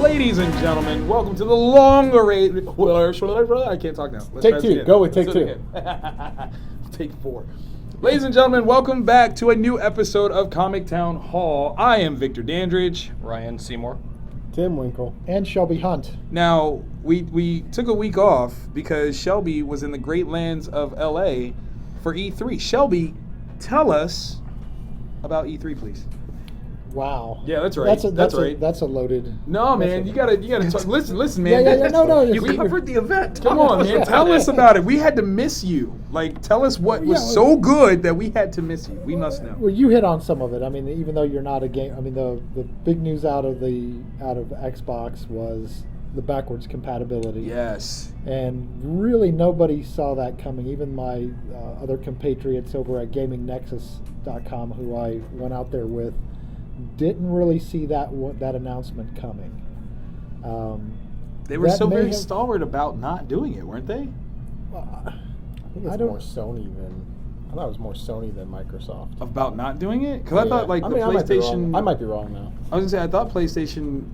Ladies and gentlemen, welcome to the longer-awaited... I can't talk now. Take two. Go with take two. Take four. Ladies and gentlemen, welcome back to a new episode of Comic Town Hall. I am Victor Dandridge. Ryan Seymour. Tim Winkle. And Shelby Hunt. Now, we took a week off because Shelby was in the great lands of LA for E3. Shelby, tell us about E3, please. Wow. Yeah, that's right. That's a loaded. No, man, you gotta talk. Listen, man. Yeah. No. You covered the event. Come on, man. Tell us about it. We had to miss you. Like, tell us what was so good that we had to miss you. We must know. Well, you hit on some of it. I mean, even though you're not a game, I mean, the big news out of Xbox was the backwards compatibility. Yes. And really, nobody saw that coming. Even my other compatriots over at GamingNexus.com, who I went out there with, didn't really see that announcement coming. They were so very stalwart about not doing it, weren't they? I think it's more Sony than. I thought it was more Sony than Microsoft. About not doing it? Because I thought the PlayStation. I might be wrong now. I was gonna say I thought PlayStation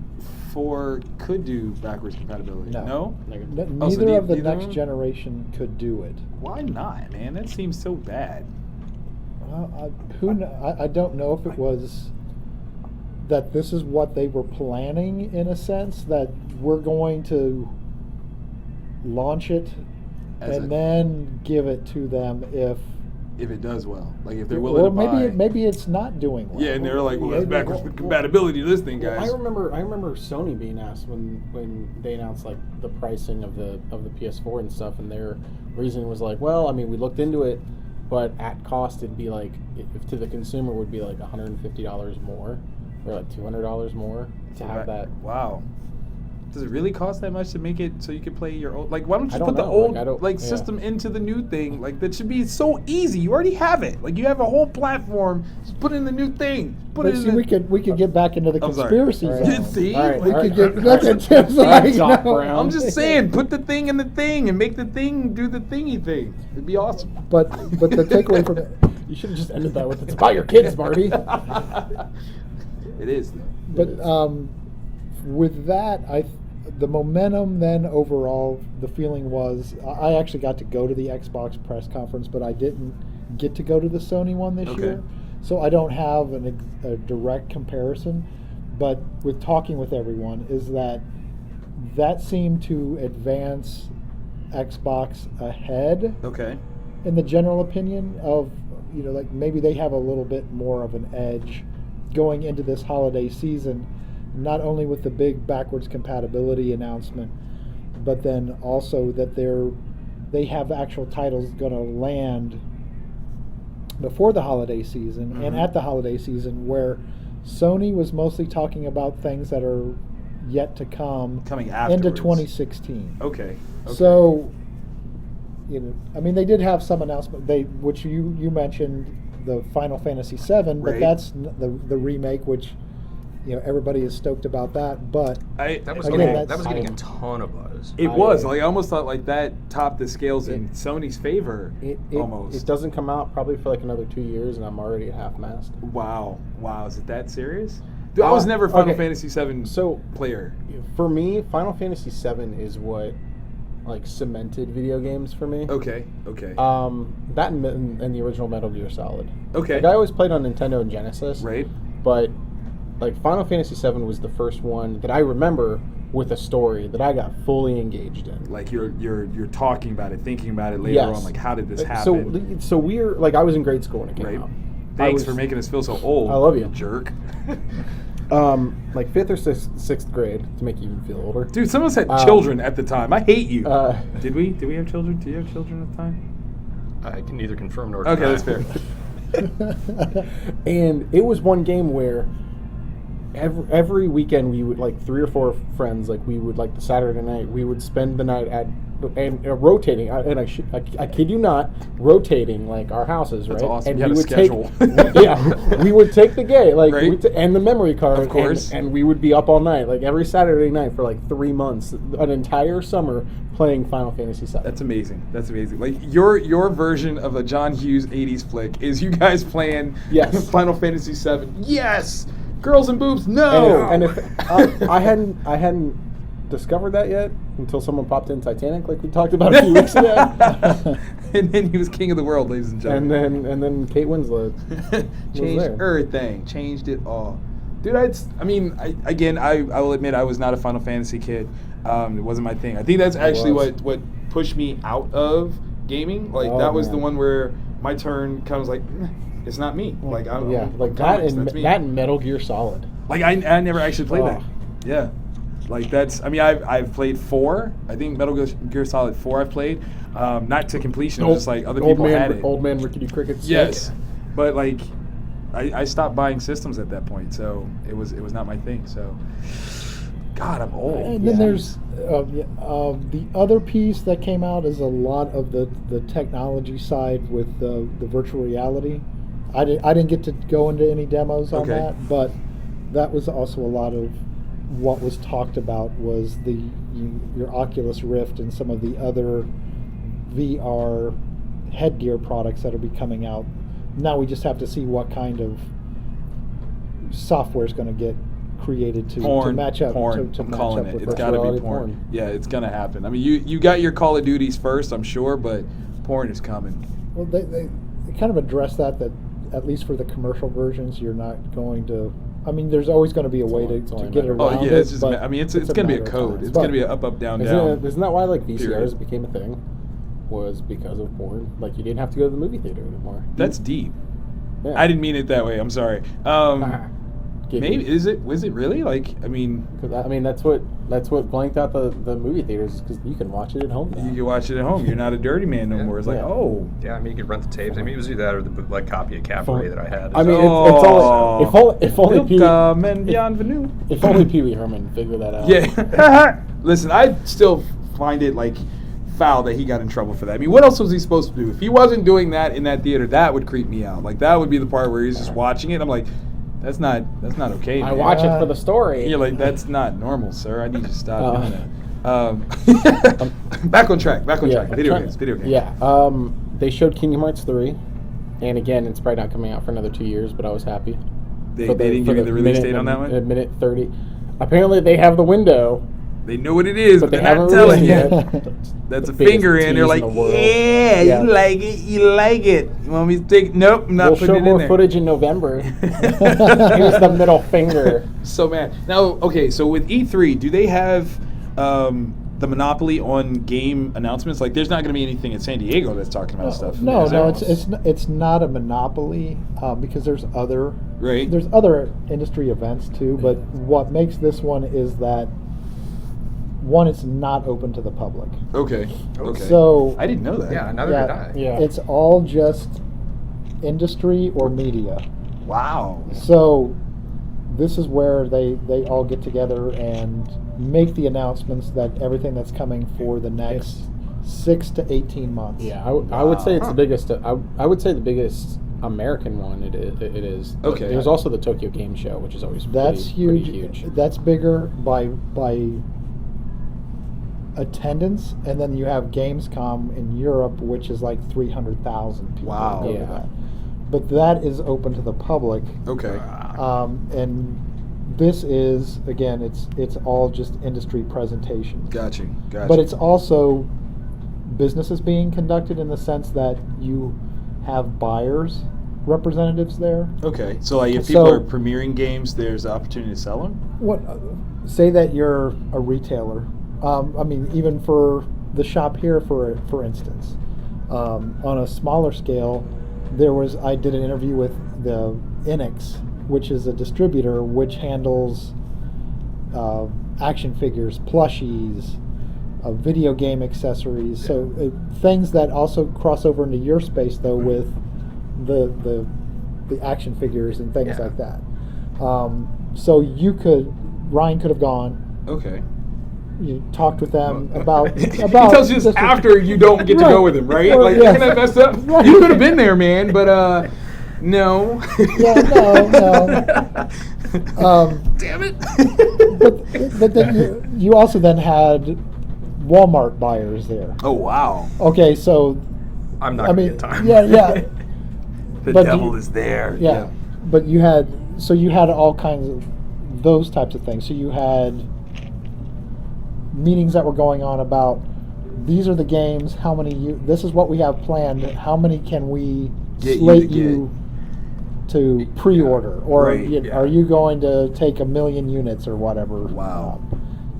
4 could do backwards compatibility. No? Neither of the next generation could do it. Why not, man? That seems so bad. I don't know if it was that this is what they were planning, in a sense, that we're going to launch it and then give it to them if it does well, like if they're willing to buy. Or maybe it's not doing well. Yeah, and they're like, well, that's backwards compatibility to this thing, guys. I remember Sony being asked when they announced like the pricing of the PS4 and stuff, and their reason was like, well, I mean, we looked into it, but at cost it'd be like, if to the consumer would be like $150 more, or like $200 more to have that. Wow. Does it really cost that much to make it so you can play your old? Like, why don't you put the old system into the new thing? Like, that should be so easy. You already have it. Like, you have a whole platform. Just put in the new thing. We could get back into the conspiracy zone. See, I'm just saying, put the thing in the thing and make the thing do the thingy thing. It'd be awesome. But the takeaway from it, you should have just ended that with, it's about your kids, Marty. It is, though. But with that, the momentum then overall, the feeling was, I actually got to go to the Xbox press conference, but I didn't get to go to the Sony one this year. So I don't have a direct comparison. But with talking with everyone, is that seemed to advance Xbox ahead. Okay. In the general opinion of, like maybe they have a little bit more of an edge going into this holiday season, not only with the big backwards compatibility announcement, but then also that they have actual titles going to land before the holiday season and at the holiday season, where Sony was mostly talking about things that are yet to come coming afterwards. Into 2016. Okay. So, I mean, they did have some announcement. Which you mentioned, the Final Fantasy VII, but that's the remake, which everybody is stoked about that. But that was getting a ton of buzz. It was like I almost thought like that topped the scales in Sony's favor. Almost. It doesn't come out probably for like another 2 years, and I'm already at half-mast. Wow, is it that serious? Dude, I was never a Final Fantasy VII player. For me, Final Fantasy VII is what like cemented video games for me. Okay. That and the original Metal Gear Solid. Okay. Like I always played on Nintendo and Genesis. Right. But like Final Fantasy VII was the first one that I remember with a story that I got fully engaged in. Like you're talking about it, thinking about it later on. Like, how did this happen? So we're like, I was in grade school when it came out. Thanks for making us feel so old. I love you, jerk. Like 5th or 6th grade, to make you even feel older. Dude, some of us had children at the time. I hate you. Did we? Did we have children? Did you have children at the time? I can neither confirm nor deny. Okay, that's fair. And it was one game where every weekend we would, like 3 or 4 friends, like we would, like the Saturday night, we would spend the night at rotating, and I kid you not, rotating like our houses, right? That's awesome. And you had we a schedule. We would take the game, like right. And the memory card, of course, and we would be up all night, like every Saturday night for like 3 months, an entire summer playing Final Fantasy VII. That's amazing. That's amazing. Like your version of a John Hughes '80s flick is you guys playing Final Fantasy VII. Yes. Girls and boobs, no. And if I hadn't discovered that yet until someone popped in Titanic, like we talked about a few weeks ago. And then he was king of the world, ladies and gentlemen. And then Kate Winslet changed everything, changed it all. Dude, I will admit I was not a Final Fantasy kid. It wasn't my thing. I think that's actually what pushed me out of gaming. Like that was the one where my turn comes like, it's not me. Like like that and Metal Gear Solid. Like I never actually played that. Yeah. Like that's, I mean, I've played 4. I think Metal Gear Solid 4 I've played. Not to completion, it was just like other people had it. Old man Rickety Cricket. Yes. But like, I stopped buying systems at that point, so it was not my thing. So, God, I'm old. And then there's the other piece that came out is a lot of the technology side with the virtual reality. I didn't get to go into any demos on that, but that was also a lot of what was talked about was your Oculus Rift and some of the other VR headgear products that will be coming out. Now we just have to see what kind of software is going to get created to match up. Porn. To I'm match calling up it. with It's got to be porn. Yeah, it's going to happen. I mean, you got your Call of Duties first, I'm sure, but porn is coming. Well, they kind of address that at least for the commercial versions, you're not going to. I mean, there's always going to be a way to get around it. Oh yeah, it's just. I mean, it's going to be a code. It's going to be an up, up, down, down. Isn't that why like VCRs became a thing? Was because of porn. Like you didn't have to go to the movie theater anymore. That's deep. Yeah. I didn't mean it that way. I'm sorry. Maybe was it really? Like I mean, that's what blanked out the movie theaters because you can watch it at home now. You can watch it at home. You're not a dirty man no more. It's like yeah. I mean, you could rent the tapes. I mean, it was either that or the like copy of Cabaret that I had. I mean, if only bienvenue. If only Pee Wee Herman figured that out. Yeah. Listen, I still find it like foul that he got in trouble for that. I mean, what else was he supposed to do? If he wasn't doing that in that theater, that would creep me out. Like that would be the part where he's just watching it. I'm like, that's not okay. I watch it for the story. You're like, that's not normal, sir. I need you to stop doing that. Back on track. Video games. Yeah. They showed Kingdom Hearts 3, and again, it's probably not coming out for another 2 years, but I was happy. They didn't give you the release date on that one? At minute 30. Apparently, they have the window. They know what it is, but they're not telling you. That's a finger in. They're like, yeah, you like it. You want me to take? Nope, I'm not putting it in there. We'll show more footage in November. Here's the middle finger. So mad. Now, okay, so with E3, do they have the monopoly on game announcements? Like, there's not going to be anything in San Diego that's talking about stuff. No, it's not a monopoly because there's other industry events too. But what makes this one is that. One, it's not open to the public. Okay. So I didn't know that. Yeah, neither did I. Yeah. It's all just industry or media. Wow. So this is where they all get together and make the announcements that everything that's coming for the next 6 to 18 months. Yeah, I would say it's the biggest. I would say the biggest American one. It is. Okay. There's also the Tokyo Game Show, which is always pretty huge. That's bigger by attendance, and then you have Gamescom in Europe, which is like 300,000 people. Wow. Go to that. But that is open to the public. Okay. And this is, again, it's all just industry presentations. Gotcha. But it's also businesses being conducted in the sense that you have buyers representatives there. Okay. So like if people are premiering games, there's the opportunity to sell them? Say that you're a retailer. I mean, even for the shop here, for instance, on a smaller scale, I did an interview with the Enix, which is a distributor which handles action figures, plushies, video game accessories. So things that also cross over into your space, though, with the action figures and things like that. So Ryan could have gone. Okay. You talked with them about. He tells you this after you don't get to go with him, right? Like, you're gonna mess up. Right. You could have been there, man, but no. Yeah, no. Damn it. But then you also then had Walmart buyers there. Oh wow. Okay, so I'm not gonna get time. Yeah. The devil is there. Yeah. But you had all kinds of those types of things. So you had meetings that were going on about these are the games. How many? This is what we have planned. How many can we slate you to pre-order, or are you going to take 1 million units or whatever? Wow.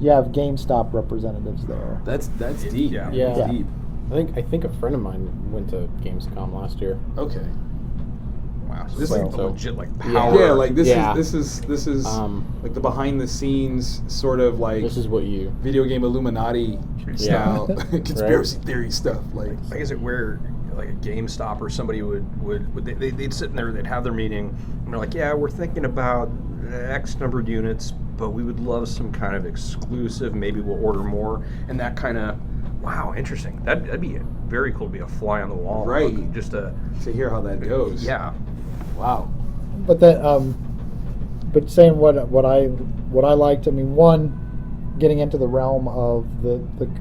You have GameStop representatives there. That's deep. Yeah. Yeah. Deep. I think a friend of mine went to Gamescom last year. Okay. Wow. So This this is is legit like Yeah. power. Yeah, like this Yeah. is like the behind the scenes sort of like This is what you. video game Illuminati style conspiracy theory stuff. Like I guess where like a GameStop or somebody would they'd sit in there, they'd have their meeting, and they're like, yeah, we're thinking about X number of units, but we would love some kind of exclusive. Maybe we'll order more, and that kind of wow, interesting. That'd be very cool to be a fly on the wall, Right. Look, just to hear how that goes. yeah. Wow. But then, but saying what I liked. I mean, one, getting into the realm of the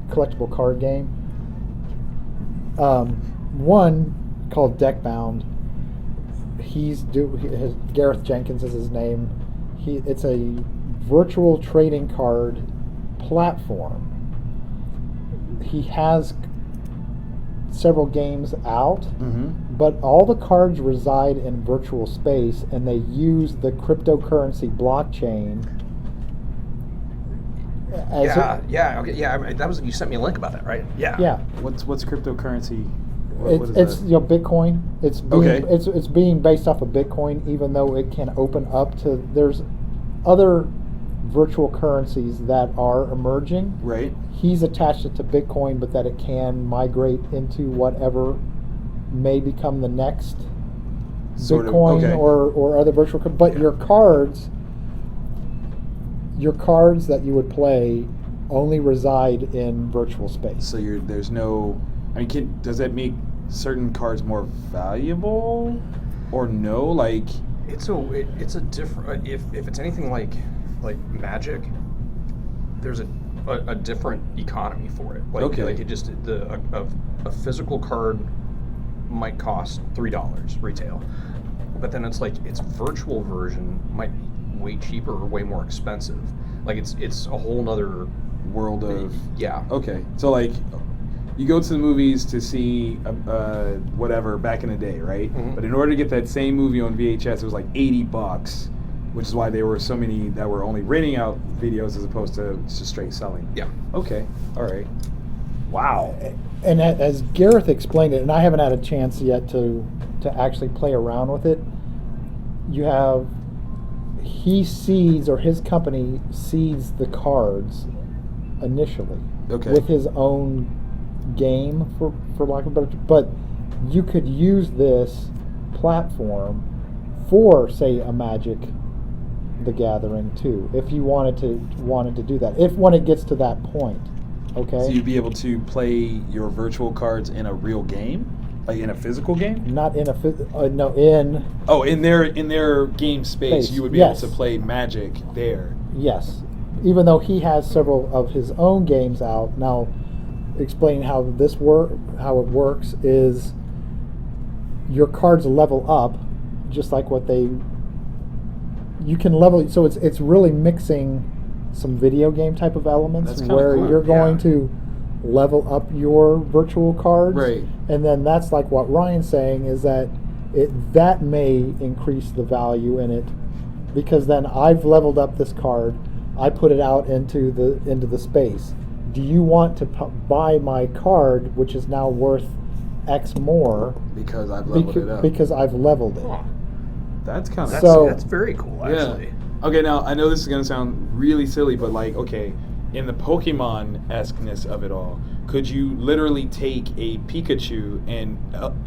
collectible card game. One called Deckbound. Gareth Jenkins is his name. It's a virtual trading card platform. He has several games out, but all the cards reside in virtual space, and they use the cryptocurrency blockchain. I mean, that was you sent me a link about that, right? Yeah. What's cryptotherapy? What is It's that? Bitcoin. It's being, Okay. it's being based off of Bitcoin, even though it can open up to there's other virtual currencies that are emerging. Right. He's attached it to Bitcoin, but that it can migrate into whatever may become the next Sort of, Bitcoin okay. or other virtual. But your cards that you would play only reside in virtual space. So there's no. I mean, does that make certain cards more valuable, or no? Like, It's a different. If it's anything like Magic, there's a different economy for it. Like, Okay. Like it just a physical card might cost $3 retail, but then it's like its virtual version might be way cheaper or way more expensive. Like it's a whole nother world of. yeah. Okay. So like, you go to the movies to see whatever back in the day, right? Mhm. But in order to get that same movie on VHS, it was like $80, which is why there were so many that were only renting out videos as opposed to just straight selling. Yeah. Okay. All right. Wow. And as Gareth explained it, and I haven't had a chance yet to actually play around with it, he seeds, or his company seeds the cards initially Okay. with his own game, for lack of a better term. But you could use this platform for, say, a Magic the Gathering too, if you wanted to do that. When it gets to that point, okay. So you'd be able to play your virtual cards in a real game, like in a physical game. Not in in. Oh, in their game space, you would be Yes. able to play Magic there. Yes, even though he has several of his own games out now. Explaining how how it works is your cards level up, just like you can level. So it's really mixing some video game type of elements That's kinda where cool, you're going yeah. to level up your virtual cards, Right. And then that's like what Ryan's saying is that that may increase the value in it, because then I've leveled up this card, I put it out into the space. Do you want to buy my card, which is now worth X more Because I've leveled it up. because I've leveled it? Huh. That's kind of That's very cool, actually. Yeah. Okay, now I know this is gonna sound really silly, but like, okay, in the Pokemon-esqueness of it all, could you literally take a Pikachu and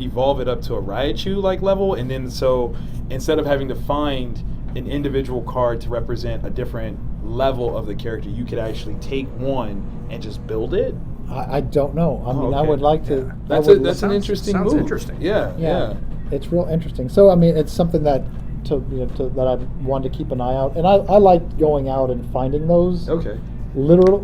evolve it up to a Raichu-like level, and then so instead of having to find an individual card to represent a different level of the character, you could actually take one and just build it? I don't know. I mean, I okay. would like to. Yeah. That's I would an sounds- interesting sounds move. interesting. Yeah. It's real interesting. So I mean, it's something that that I wanted to keep an eye out, and I like going out and finding those Okay. littler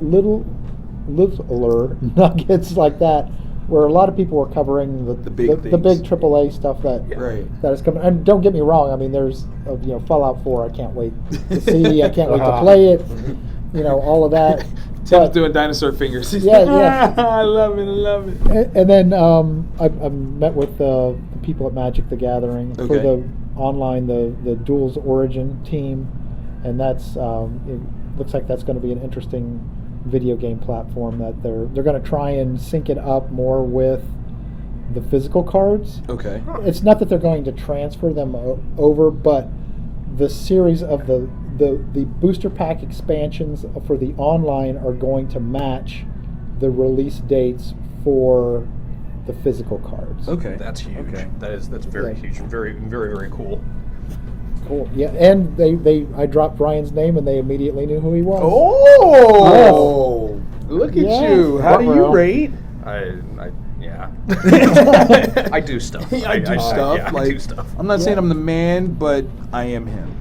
nuggets like that where a lot of people were covering the big AAA stuff that is coming. And don't get me wrong, I mean, there's Fallout 4. I can't wait to see. I can't wait to play it. All of that. Tim's doing dinosaur fingers. Yeah. I love it. And then I met with the people at Magic the Gathering for the online the Duels Origin team, and that's it looks like that's going to be an interesting video game platform that they're going to try and sync it up more with the physical cards. Okay. It's not that they're going to transfer them over, but the series of the booster pack expansions for the online are going to match the release dates for the physical cards. Okay. That's huge. Okay. That's very huge and very, very, very cool. Cool. Yeah, and I dropped Brian's name and they immediately knew who he was. Oh! Yes. Look at you. How do you rate? Yeah. I do stuff. I do stuff. I'm not saying I'm the man, but I am him.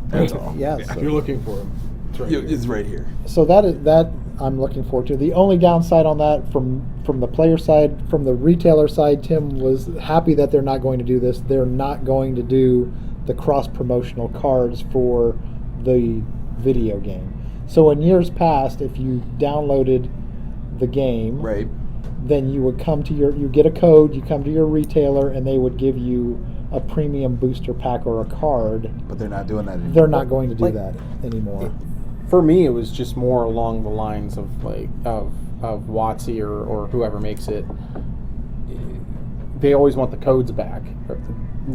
That's all. Yes. If you're looking for him, It's right here. So that I'm looking forward to. The only downside on that from the player side, from the retailer side, Tim was happy that they're not going to do this. They're not going to do the cross-promotional cards for the video game. So in years past, if you downloaded the game, right, then you would you get a code, you come to your retailer, and they would give you a premium booster pack or a card. But they're not doing that anymore. They're not going to do that anymore. For me, it was just more along the lines of of WotC or whoever makes it. They always want the codes back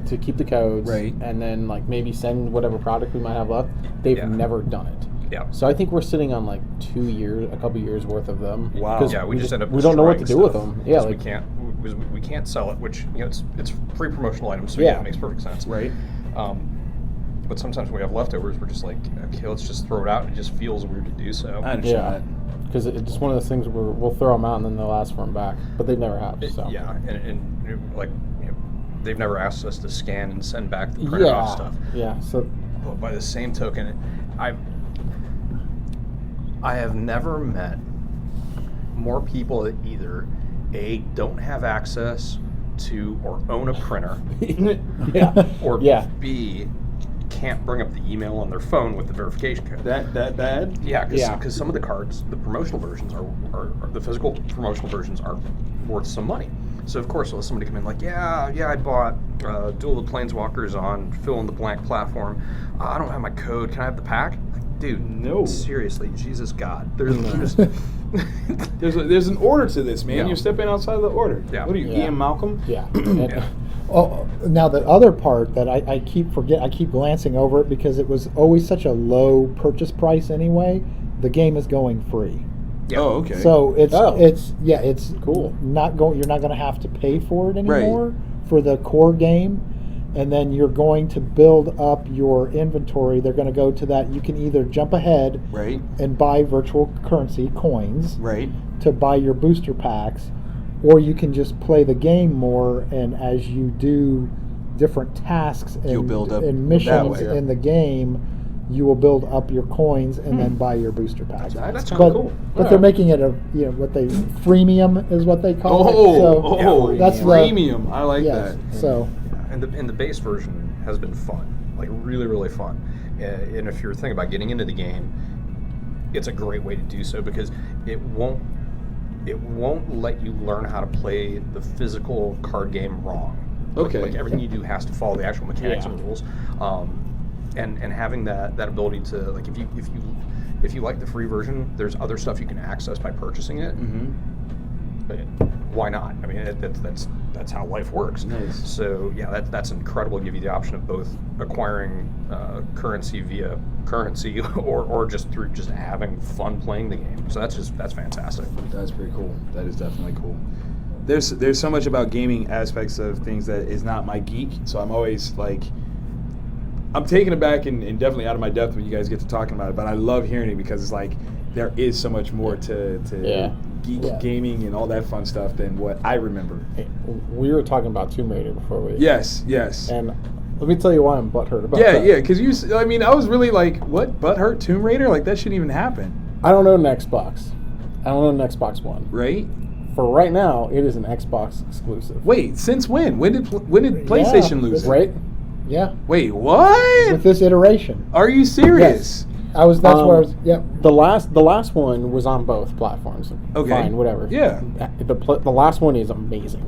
to keep the codes, right? And then maybe send whatever product we might have left. They've never done it. Yeah. So I think we're sitting on a couple years worth of them. Wow. Yeah, we just end up. We don't know what to do with them. Yeah, we can't sell it, which it's free promotional items, so it makes perfect sense. Right. But sometimes when we have leftovers, we're just like, okay, let's just throw it out. It just feels weird to do so. I understand that. Because it's just one of those things where we'll throw them out and then they'll ask for them back, but they never have. So. They've never asked us to scan and send back the printed off stuff. Yeah. So, but by the same token, I have never met more people that either A, don't have access to or own a printer, or B, can't bring up the email on their phone with the verification code. That bad? Yeah, because some of the cards, the promotional versions are the physical promotional versions are worth some money. So of course, will somebody come in like, I bought Duel of the Planeswalkers on fill in the blank platform. I don't have my code. Can I have the pack? Like, dude, no. Seriously, Jesus God, there's an order to this, man. You're stepping outside of the order. Yeah. What are you, Ian Malcolm? Yeah. Oh, now the other part that I keep glancing over it because it was always such a low purchase price anyway. The game is going free. Yeah. Oh, okay. So it's cool. You're not going to have to pay for it anymore for the core game, and then you're going to build up your inventory. They're going to go to that. You can either jump ahead and buy virtual currency coins to buy your booster packs, or you can just play the game more, and as you do different tasks and missions in the game, you will build up your coins and then buy your booster packs. That's kind of cool. But they're making it what they freemium is what they call it. So that's freemium. I like that. So and the base version has been fun, like really, really fun. And if you're thinking about getting into the game, it's a great way to do so because it won't let you learn how to play the physical card game wrong. Okay. Like everything you do has to follow the actual mechanics and rules. And having that ability to, like, if you like the free version, there's other stuff you can access by purchasing it. Mm-hmm. But why not? I mean, that's how life works. Nice. So yeah, that's incredible. Give you the option of both acquiring currency via currency or just through just having fun playing the game. So that's fantastic. That's pretty cool. That is definitely cool. There's so much about gaming aspects of things that is not my geek. So I'm always like, I'm taken aback and definitely out of my depth when you guys get to talking about it. But I love hearing it because it's like there is so much more to geek gaming and all that fun stuff than what I remember. We were talking about Tomb Raider before we. Yes. And let me tell you why I'm butthurt about that. Yeah, because I was really like, what, butthurt Tomb Raider? Like that shouldn't even happen. I don't own an Xbox. I don't own an Xbox One. Right. for right now, it is an Xbox exclusive. Wait, since when? When did PlayStation lose it? Right? Yeah. Wait, what? With this iteration. Are you serious? That's where I was. Yeah. The last one was on both platforms. Okay. Fine, whatever. Yeah. The last one is amazing.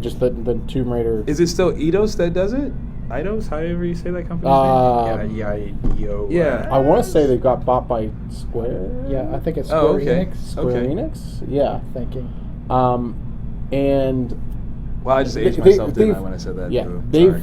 Just the Tomb Raider. Is it still Eidos that does it? Eidos, however you say that company's name? Yeah. I want to say they got bought by Square. Yeah, I think it's Square okay. Enix. Square Enix. Yeah. Thinking. And Well, I just aged myself, didn't I, when I said that? yeah, Sorry.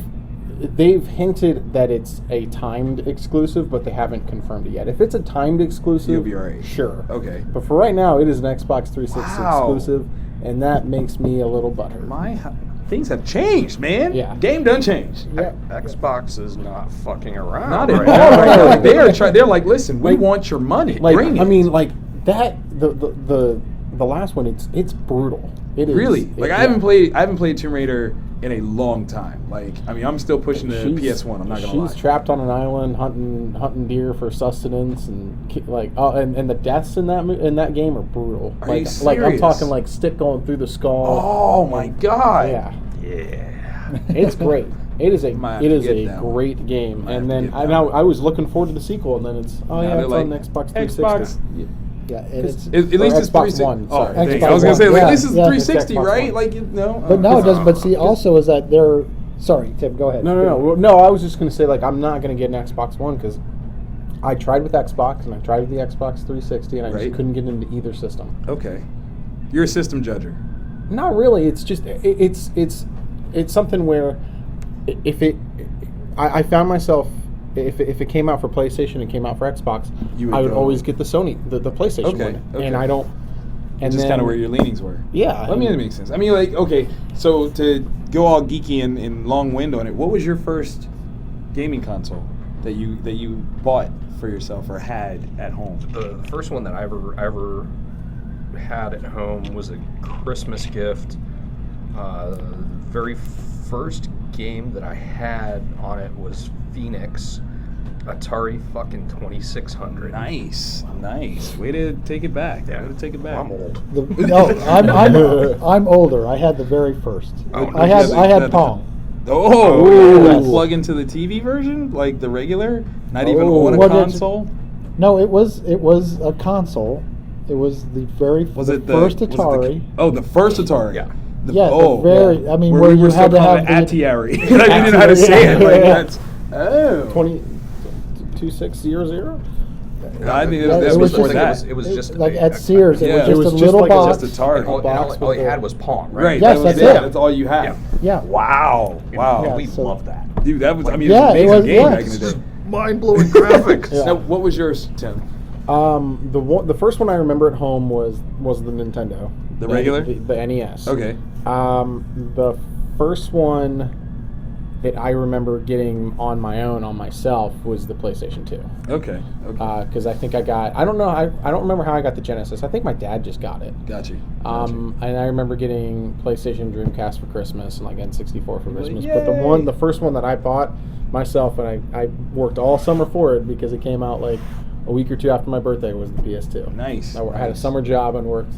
they've hinted that it's a timed exclusive, but they haven't confirmed it yet. If it's a timed exclusive, You'll be alright. Sure. Okay. But for right now, it is an Xbox 360 Wow. exclusive, and that makes me a little butthurt. Things have changed, man. Yeah. Game done changed. Yeah. Xbox is not fucking around. Not at right all. now. Right now. Like, they are trying. They're like, listen, we Like- want your money. Like, Bring it. I mean, like that. The last one, it's brutal. It is really. Like, yeah. I haven't played Tomb Raider in a long time. Like, I mean, I'm still pushing the PS1. I'm not gonna lie. She's trapped on an island hunting deer for sustenance, and and the deaths in that game are brutal. Are like you I'm serious? talking like stick going through the skull. Oh my god. Yeah, Yeah. it's great. It is a Might have to get that one. great game. Might have And to then get I that one. was looking forward to the sequel, and then it's Now it's they're like, on Xbox 360. Xbox. Yeah, and it's. At least it's Xbox 360. One, Oh, sorry. thank you. Xbox I was gonna say, One, like, yeah, this is yeah. 360, It's Xbox right? One. Like, no. But no, it doesn't. But see, also is that they're. Sorry, Tim. Go ahead. No. I was just gonna say, like, I'm not gonna get an Xbox One because I tried with Xbox and I tried with the Xbox 360, and I Right. just couldn't get into either system. Okay. You're a system judger. Not really. It's just it's something where I found myself if it came out for PlayStation and came out for Xbox, I would go- always get the Sony the PlayStation Okay, one, okay. and I don't. And Just then, kind of where your leanings were. Yeah. I mean, that makes sense. I mean, like, okay, so to go all geeky and long wind on it, what was your first gaming console that you bought for yourself or had at home? The first one that I ever had at home was a Christmas gift. The very first game that I had on it was Phoenix, Atari fucking 2600. Nice. Way to take it back. Yeah. Way to take it back. I'm old. I'm older. I had the very first. Oh, I had Pong. Oh, yes. plug into the TV version, like the regular, not even Oh. on a What did you- console. No, it was a console. It was the very Was the it the first was it the- Atari. the first Atari. Yeah. Very. I mean, where we you were had still to calling have it the Atari. I didn't know how to say it. Like, Yeah. that's 2600. I think Yeah, that it was was before just- that. It was just like a- at Sears. Yeah. It It was was just a just little like a- box. just Atari. And all box you with had the- was Pong, right? Right. Yes, that was that's it. it. That's all you had. Yeah. Yeah. Wow. Wow. Yeah, We so- loved that. Dude, that was. I mean, Yeah, it it was an amazing was- game yeah. back in the day. Mind-blowing graphics. Yeah. Now, what was yours, Tim? The first one I remember at home was the Nintendo. The regular? The NES. Okay. The first one that I remember getting on my own, on myself, was the PlayStation 2. Okay. Because I think I don't know, I don't remember how I got the Genesis. I think my dad just got it. Got you. And I remember getting PlayStation Dreamcast for Christmas and like N64 for Christmas. Yay! But the first one that I bought myself, and I worked all summer for it because it came out like a week or two after my birthday, was the PS2. Nice. I had a summer job and worked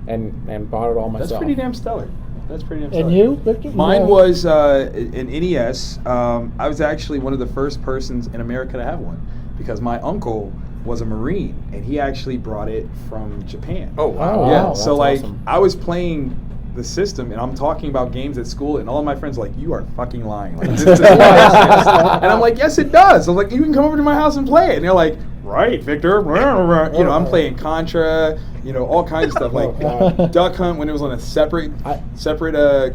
and bought it all myself. That's pretty damn stellar. And you, Victor? Mine Yeah. was an NES. I was actually one of the first persons in America to have one because my uncle was a Marine and he actually brought it from Japan. Oh, wow. Oh, Yeah, wow, so that's like awesome. I was playing the system and I'm talking about games at school and all of my friends are like, you are fucking lying. Like, this does not exist. And I'm like, yes it does. I was like, you can come over to my house and play it. And they're like, right, Victor. You know, I'm playing Contra, you know, all kinds of stuff like Duck Hunt when it was on a separate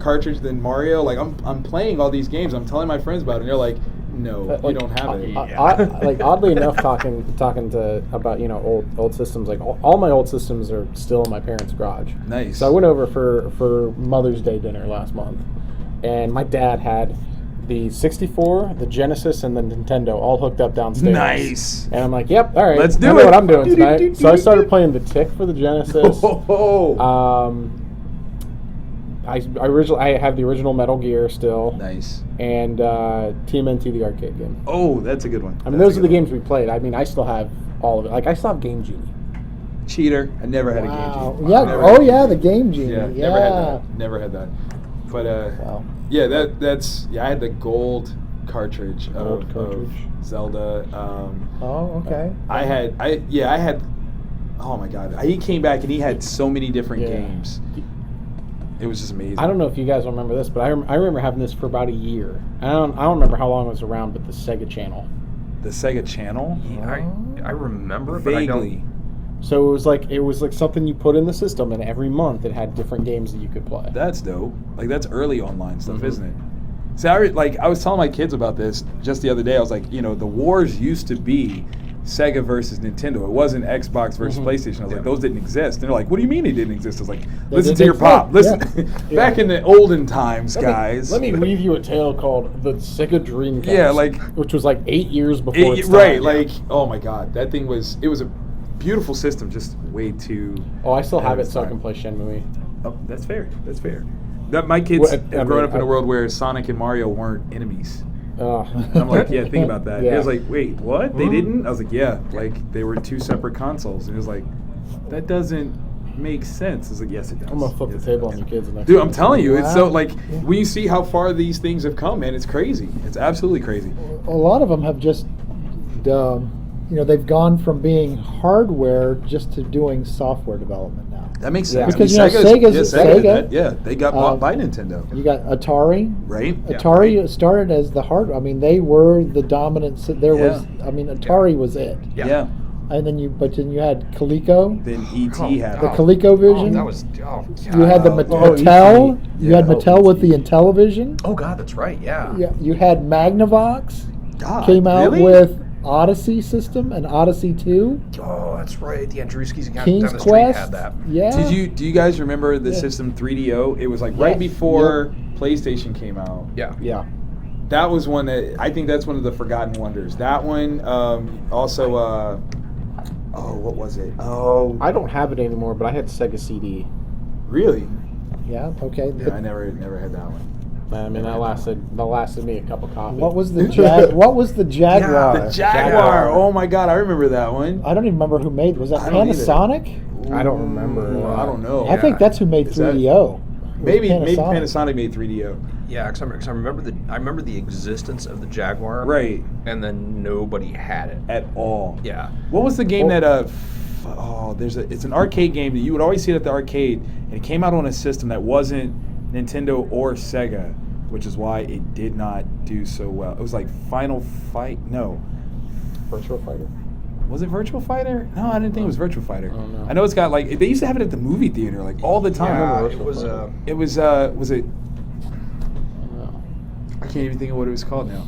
cartridge than Mario. Like I'm playing all these games. I'm telling my friends about it and they're like, no, you don't have it. Like oddly enough, talking to about old systems, like all my old systems are still in my parents' garage. Nice. So I went over for Mother's Day dinner last month, and my dad had the 64, the Genesis, and the Nintendo all hooked up downstairs. Nice. And I'm like, yep, all right, Let's do I know it. what I'm doing tonight. So I started playing the Tick for the Genesis. I have the original Metal Gear still. Nice. And TMNT, the arcade game. Oh, that's a good one. I mean, those are the games we played. I mean, I still have all of it. Like, I still have Game Genie. Cheater. I never had a Game Genie. Yeah. Never Oh had a yeah, Game the Genie. Game Genie. Yeah, Yeah. Never had that. But Wow. yeah, that's I had the gold cartridge of Zelda. Oh, okay. I had. Oh my God, he came back and he had so many different games. It was just amazing. I don't know if you guys remember this, but I remember having this for about a year. I don't remember how long it was around, but the Sega Channel. The Sega Channel? Yeah, I remember, Vaguely. but I don't. So it was like something you put in the system, and every month it had different games that you could play. That's dope. Like that's early online stuff, isn't it? So I was telling my kids about this just the other day. I was like, the wars used to be Sega versus Nintendo. It wasn't Xbox versus PlayStation. I was like, those didn't exist. And they're like, what do you mean they didn't exist? I was like, listen to your pop. Listen, back in the olden times, guys. Let me weave you a tale called the Sega Dreamcast. Yeah, which was like 8 years before its time. Right, like, oh my God, that thing was a beautiful system, just way too. Oh, I still have it so I can play Shenmue. Oh, that's fair. That's fair. That my kids have grown up in a world where Sonic and Mario weren't enemies. And I'm like, yeah, think about that. Yeah. He was like, wait, what? They didn't? I was like, yeah, like they were two separate consoles. And he was like, that doesn't make sense. I was like, yes, it does. I'm gonna flip the table on you kids. Dude, I'm telling you, it's so like when you see how far these things have come, man, it's crazy. It's absolutely crazy. A lot of them have just, they've gone from being hardware just to doing software development now. That makes sense. Because Sega, they got bought by Nintendo. You got Atari, right? Atari started as the hardware. I mean, they were the dominant. Atari was it. Yeah. And then you had Coleco. Then ET had the ColecoVision. That was God. You had the Mattel. You had Mattel with the Intellivision. Oh God, that's right. Yeah. Yeah. You had Magnavox. God, came out really? with Odyssey system and Odyssey 2. Oh, that's right. The Andrewskis down King's the street Quest. had that. Yeah. Do you guys remember the system 3DO? It was like right before PlayStation came out. Yeah. That was one that I think that's one of the forgotten wonders. That one also what was it? Oh, I don't have it anymore, but I had Sega CD. really? Yeah. Okay. Yeah, I never had that one. I mean, that lasted me a cup of coffee. What was the Jaguar? The Jaguar. Oh my God, I remember that one. I don't even remember who made. Was that I don't either. Panasonic? I don't remember. I don't know. I think that's who made 3DO. Maybe Panasonic made 3DO. Yeah, because I remember the existence of the Jaguar. Right. And then nobody had it At all. Yeah. What was the game that it's an arcade game that you would always see it at the arcade, and it came out on a system that wasn't Nintendo or Sega, which is why it did not do so well. It was like Final Fight. No. Virtual Fighter. Was it Virtual Fighter? No, I didn't think it was Virtual Fighter. Oh, no. I know it's got like they used to have it at the movie theater like all the time. Yeah, it was. Was it? I can't even think of what it was called now.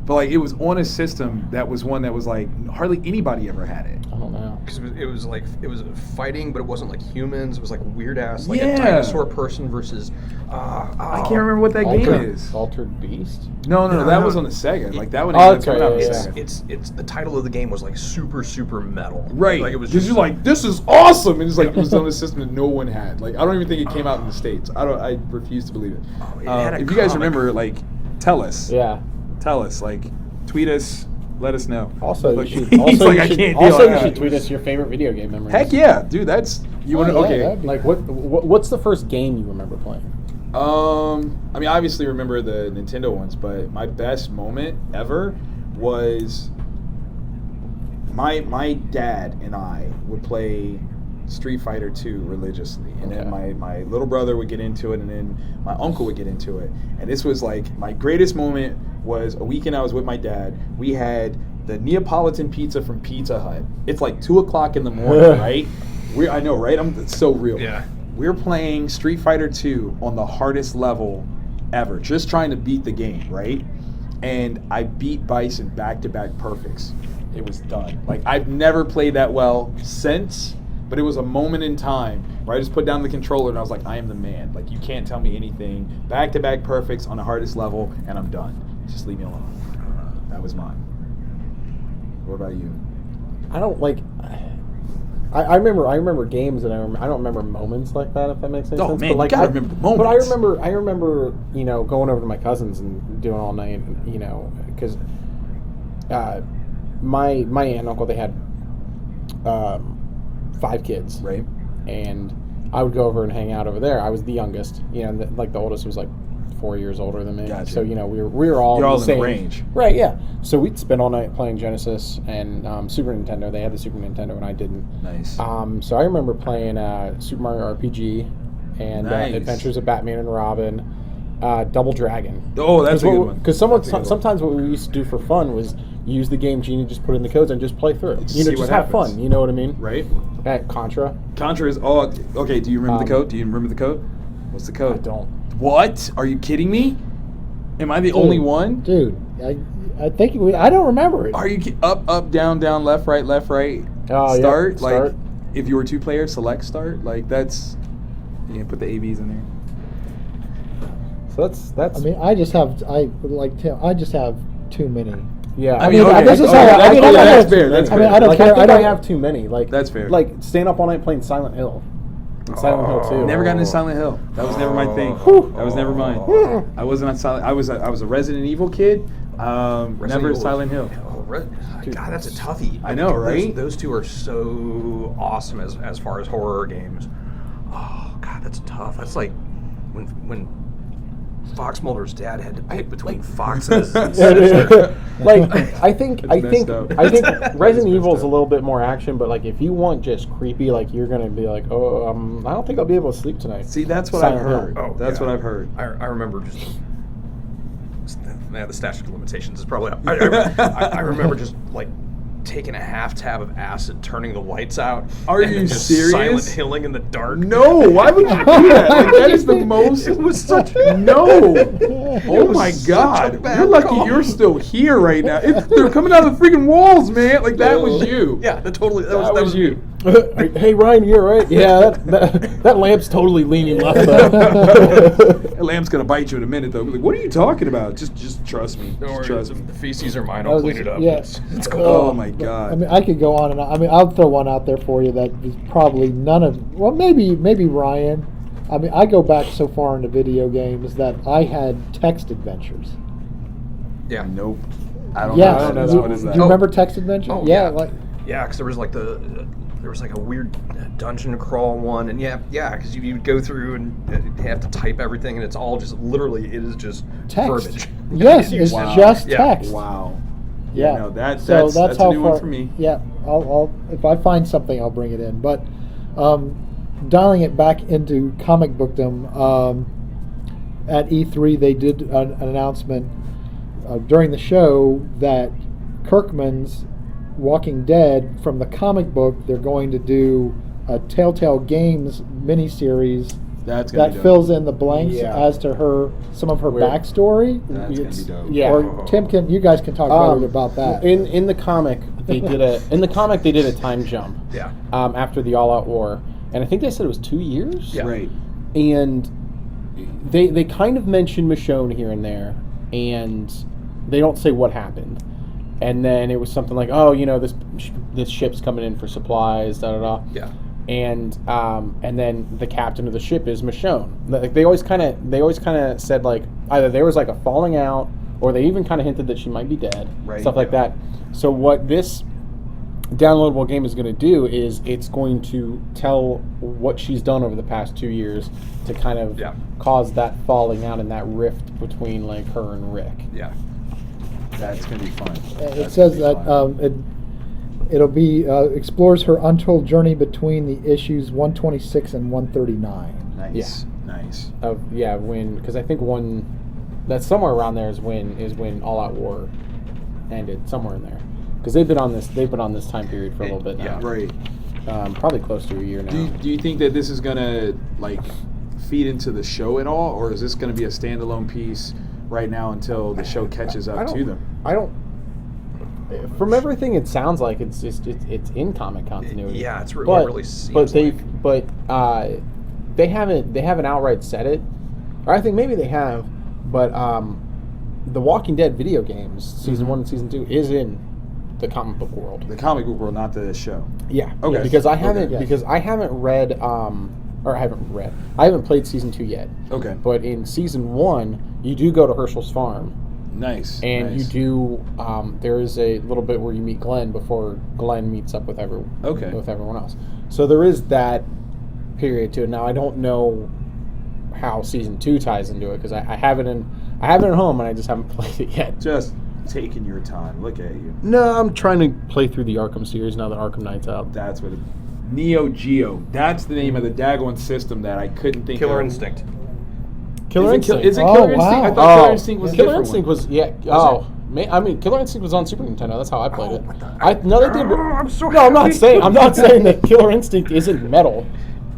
But like it was on a system that was one that was like hardly anybody ever had it. I don't know. Because it was fighting, but it wasn't like humans. It was like weird ass, like Yeah. a dinosaur person versus. I can't remember what that game is. Altered Beast? No, No, that no. was on the Sega. Like that one. Oh, ended up that's coming right, out on yeah, the yeah. Sega. It's the title of the game was like super metal. Right. Like it was Because just you're like, this is awesome, and it's like it was on a system that no one had. Like I don't even think it came out in the States. I refuse to believe it. it had a if you guys comic. remember, like, tell us. Yeah. Tell us. Like, tweet us. Let us know. Also, Look, you should, he's also, like, you I should, can't also deal you with should that. tweet us your favorite video game memories. Heck yeah, dude. That's you want to okay. Like what's the first game you remember playing? I mean, I obviously remember the Nintendo ones, but my best moment ever was my dad and I would play Street Fighter 2 religiously, and then my little brother would get into it, and then my uncle would get into it. And this was like my greatest moment was a weekend I was with my dad. We had the Neapolitan pizza from Pizza Hut. It's like 2:00 in the morning, right? I know, right? It's so real. Yeah. We're playing Street Fighter 2 on the hardest level ever, just trying to beat the game, right? And I beat Bison back-to-back perfects. It was done. Like, I've never played that well since, but it was a moment in time where I just put down the controller and I was like, I am the man. Like, you can't tell me anything. Back-to-back perfects on the hardest level, and I'm done. Just leave me alone. That was mine. What about you? I don't like. I remember games, and I don't remember moments like that. If that makes any Oh, sense. man, but like, you gotta remember moments. But I remember, going over to my cousins and doing all night, because my aunt and uncle, they had 5 5 kids. Right. And I would go over and hang out over there. I was the youngest, and the oldest was like 4 years older than me. Gotcha. So we were all You're all the same in the range, right? Yeah. So we'd spend all night playing Genesis and Super Nintendo. They had the Super Nintendo and I didn't. Nice. So I remember playing Super Mario RPG and Nice. Adventures of Batman and Robin, Double Dragon. Oh, that's a good one. Because sometimes what we used to do for fun was use the game Genie, just put in the codes and just play through. Just see just what have happens. fun. You know what I mean? Right. At Contra. Contra is okay. Do you remember the code? Do you remember the code? What's the code? I don't. What? Are you kidding me? Am I the only one? Dude, I think I don't remember it. Are you up, down, left, right, Oh, start? yeah. Like, Start. if you were 2 players, select start. Like that's, put the ABs in there. So that's. I mean, I just have too many. Yeah. I mean, okay. this is Okay, how that's I mean, fair, I'm not that's gonna- fair, that's I mean, fair. I don't care. I don't have too many. Like That's fair. Like staying up all night playing Silent Hill. And Silent Hill 2. Never got into Silent Hill. That was never my thing. That was never mine. I wasn't on Silent. I was a Resident Evil kid. Never Evil. Silent Hill. God, that's a toughie. I know, right? Those two are so awesome as far as horror games. Oh God, that's tough. That's like when Fox Mulder's dad had to pick between foxes. Like I think messed up. Resident Evil is a little bit more action, but like if you want just creepy, like you're gonna be like, I don't think I'll be able to sleep tonight. See, that's what Silent I've Hill. heard. Oh, That's yeah. what I've heard. I remember just. The statute of limitations is probably up. I remember just like taking a half tab of acid, turning the lights out. Are and you then just serious? Silent Hilling in the dark. No, why would you do that? Like, that is the most. It was such. No. Oh my such a God. bad You're lucky call. you're still here right now. They're coming out of the freaking walls, man. Like that was you. Yeah, that was you. Hey Ryan, you're right. Yeah, that lamp's totally leaning left. That lamp's gonna bite you in a minute though. Like, what are you talking about? Just trust me. Don't Just worry, trust me. the feces are mine. That I'll was clean just- it up. yeah. It's cool. Oh my God. I mean, I could go on and on. I mean, I'll throw one out there for you that is probably none of. Well, maybe Ryan. I mean, I go back so far into video games that I had text adventures. Yeah. Nope. I don't Yeah, know. What is that? Do you remember text adventure? Oh, yeah, yeah. like Yeah, because there was like a weird dungeon crawl one, and yeah, because you would go through and have to type everything, and it's all just literally it is just text. verbiage. Yes, You it's just- just Yeah. text. Wow. Yeah, No, that's so that's how a new far, one for me. Yeah, I'll if I find something, I'll bring it in. But dialing it back into comic bookdom, at E3 they did an announcement during the show that Kirkman's Walking Dead from the comic book, they're going to do a Telltale Games miniseries That's gonna that be dope. fills in the blanks Yeah. as to some of her Where- backstory. That's It's- gonna be dope. Yeah. Or Tim, you guys can talk better about that. In the comic, they did a time jump. Yeah. After the All Out War, and I think they said it was 2 years. Yeah. Right. And they kind of mention Michonne here and there, and they don't say what happened. And then it was something like, this ship's coming in for supplies, da da da. Yeah. And then the captain of the ship is Michonne. Like they always kind of said like either there was like a falling out, or they even kind of hinted that she might be dead, Right. stuff like that. So what this downloadable game is going to do is it's going to tell what she's done over the past 2 years to kind of cause that falling out and that rift between like her and Rick. Yeah. That's gonna be fun. It says that it'll be explores her untold journey between the issues 126 and 139. Nice. Nice. Because I think that's somewhere around there is when All Out War ended, somewhere in there. Because they've been on this time period for a little bit now. Yeah. Right. Probably close to a year now. Do you think that this is gonna like feed into the show at all, or is this gonna be a standalone piece right now until the show catches up to them? I don't. From everything, it sounds like it's in comic continuity. Yeah, it really seems they haven't outright said it, or I think maybe they have, but the Walking Dead video games season 1 and season 2 is in the comic book world. The comic book world, not the show. Yeah. Okay. Because I haven't Okay. because I haven't read I haven't played season 2 yet. Okay. But in season 1, you do go to Herschel's farm, Nice. And nice. you do. There is a little bit where you meet Glenn before Glenn meets up with everyone else. So there is that period to it. Now I don't know how season 2 ties into it because I have it at home and I just haven't played it yet. Just taking your time. Look at you. No, I'm trying to play through the Arkham series now that Arkham Knight's out. That's what Neo Geo. That's the name of the daggone system that I couldn't think Killer of. Instinct. Killer Instinct. Is it Oh, Killer wow. Instinct? I thought Killer Instinct was a Killer different Instinct one. was Killer Instinct was on Super Nintendo. That's how I played it. They did. I'm so No, I'm not happy. saying that Killer Instinct isn't metal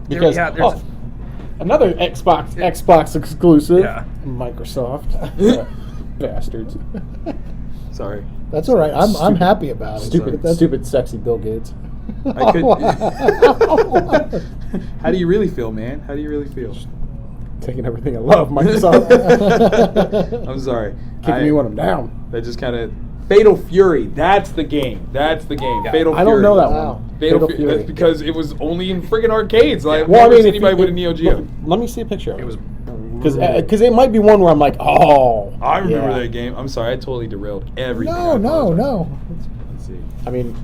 because there's another Xbox exclusive. Yeah. Microsoft bastards. Sorry. That's all right. I'm happy about it. Stupid, sexy Bill Gates. I could. How do you really feel, man? How do you really feel? Taking everything I love, Microsoft. I'm sorry. Kicking me when I'm down. That just kind of Fatal Fury. That's the game. That's the game. Yeah. Fatal Fury. I don't know that Wow. one. Fatal Fury. That's because it was only in friggin' arcades. Like, Well, I mean, anybody with a Neo Geo. Let me see a picture of it. It was Because it might be one where I'm like, oh. I remember yeah. that game. I'm sorry, I totally derailed everything. I No. apologize. Let's see. I mean,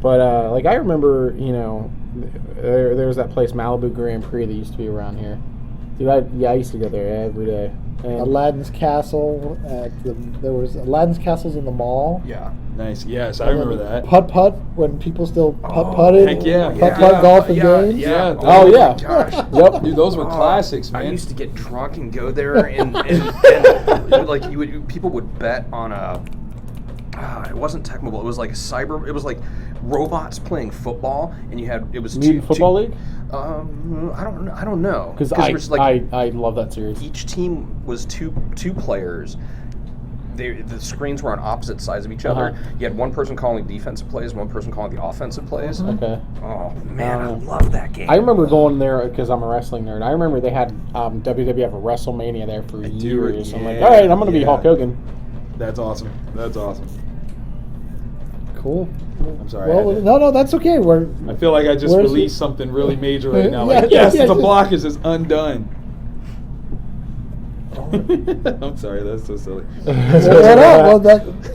but like I remember, there was that place Malibu Grand Prix that used to be around here. Dude, I used to go there every day. And Aladdin's Castle there was Aladdin's Castles in the mall. yeah. Nice. Yes, I remember that. Putt when people still putted. heck yeah. Putt golf and games. Yeah. Oh, yeah. Gosh. Yep. Dude, those were classics, man. I used to get drunk and go there, and like people would bet on a. It wasn't Tech Mobile. It was like It was like robots playing football, and it was Mutant Football League? I don't know. Because there was, like, I love that series. each team was two players. The screens were on opposite sides of each other. You had one person calling defensive plays, one person calling the offensive plays. Okay. Oh man, I love that game. I remember going there because I'm a wrestling nerd. I remember they had WWF WrestleMania there for years. I'm like, all right, I'm going to be Hulk Hogan. That's awesome. That's awesome. Cool. I'm sorry. Well, no, that's okay. I feel like I just Where's released it? something really major right now. Yeah, Like, yes, yeah, the just- block is just undone. I'm sorry, that's so silly.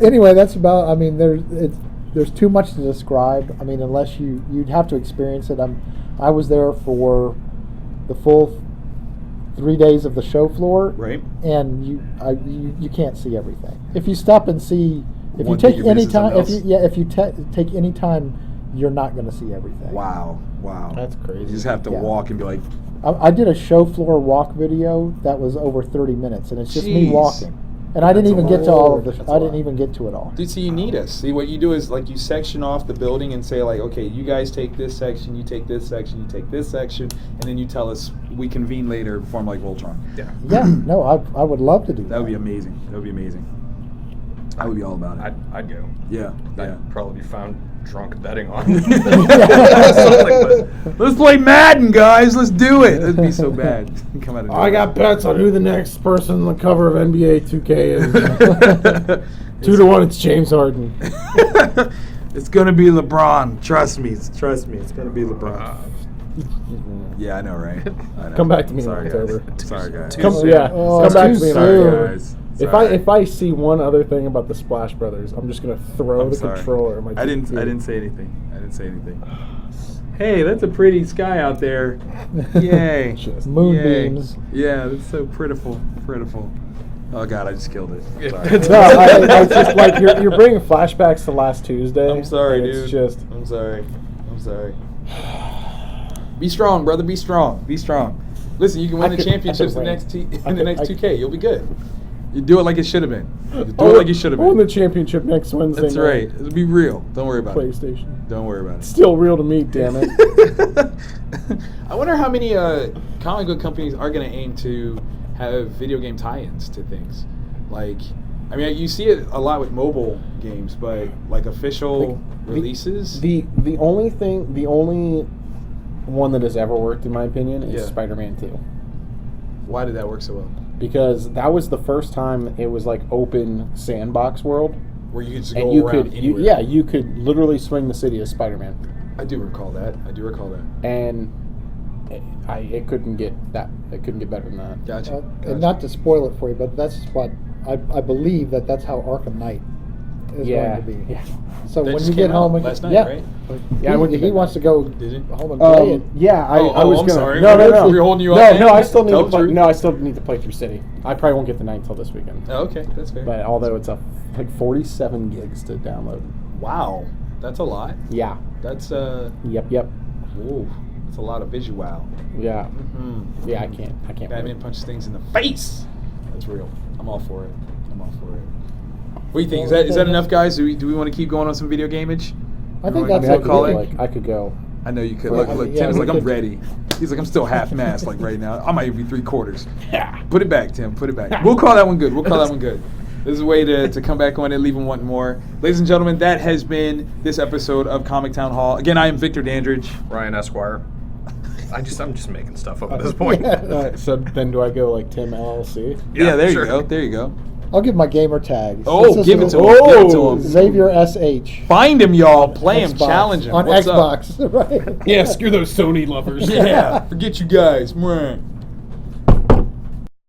Anyway, that's about. I mean, there's too much to describe. I mean, unless you'd have to experience it. I was there for the full 3 days of the show floor, Right. and you can't see everything. If you stop and see, if One you take thing, you're any missing time, something else. if you take any time, you're not going to see everything. Wow. That's crazy. You just have to Yeah. walk and be like, I did a show floor walk video that was over 30 minutes, and it's just me Jeez. walking. And I didn't That's a even get to all of lot. the. That's a I didn't lot. even get to it all. dude, see, you need us. See, what you do is, like, you section off the building and say, like, okay, you guys take this section, you take this section, you take this section, and then you tell us we convene later, form like Voltron. Yeah. Yeah, no, I would love to do that. That would be amazing. That would be amazing. I would be all about it. I'd go. Yeah. I'd probably be found drunk betting on. Let's play Madden, guys. Let's do it. That'd be so bad. Come out of I got bets on who the next person on the cover of NBA 2K is. 2-1, it's James Harden. It's gonna be LeBron. Trust me. It's gonna be LeBron. Yeah, I know, right? I know. Come back to me in Sorry, October. guys. Sorry, guys. Come soon. back to me in Sorry, October. guys. If Sorry. I see one other thing about the Splash Brothers, I'm just gonna throw I'm the sorry. controller at my I didn't TV. say anything. Hey, that's a pretty sky out there. Yay. Just Moonbeams. Yeah, that's so prettiful. Oh God, I just killed it. Sorry. No, I it's just like you're bringing flashbacks to last Tuesday. I'm sorry, and dude. It's just I'm sorry. Be strong, brother. Be strong. Listen, you can win the championships in the next 2K. You'll be good. You do it like it should have been. You do it like it should have Won been. the championship next Wednesday. That's night. right. It'll be real. Don't worry about it. PlayStation. Don't worry about it. Still real to me, damn it. I wonder how many comic book companies are going to aim to have video game tie-ins to things. Like, I mean, you see it a lot with mobile games, but like official releases. The only one that has ever worked, in my opinion, is Yeah. Spider-Man 2. Why did that work so well? Because that was the first time it was like open sandbox world, Where you could just and go you around could, anywhere. you could literally swing the city as Spider-Man. I do recall that. And it couldn't get better than that. Gotcha. And not to spoil it for you, but that's what I believe that's how Arkham Knight is going to be. Yeah. So That when just you get came out home, last night, yeah, right? Yeah, I went to he bed wants to go Did you? home and play it. Yeah, I Oh, was I'm gonna. sorry. No. We're holding you up, No, man. no, I still need Tell to the play. truth. No, I still need to play through City. I probably won't get the 9 till this weekend. Oh, okay, that's fair. But although it's like 47 gigs to download. Wow, that's a lot. Yeah. That's Yep. whoa, that's a lot of visual. Yeah. Mm-hmm. Yeah. I can't. Batman punches things in the face. That's real. I'm all for it. What do you think? Is that enough, guys? Do we want to keep going on some video gameage? I think Everyone that's can a call good- it. Like I could go. I know you could. Well, Look, yeah, Tim's we like, I'm could- ready. He's like, I'm still half-mast, like right now. I might even be 3/4. Yeah. Put it back, Tim. Put it back. We'll call that one good. This is a way to come back on it, leave them wanting more. Ladies and gentlemen, that has been this episode of Comic Town Hall. Again, I am Victor Dandridge. Ryan Esquire. I'm just making stuff up at this point. So then, do I go like Tim LLC? Yeah, there sure. you go. There you go. I'll give my gamer tag. Oh, This give it is to him. Give it to him. Xavier SH. Find him, y'all. Play him. Xbox. Challenge him. On What's up? Xbox, right? Yeah, screw those Sony lovers. Yeah. Forget you guys. Mwah.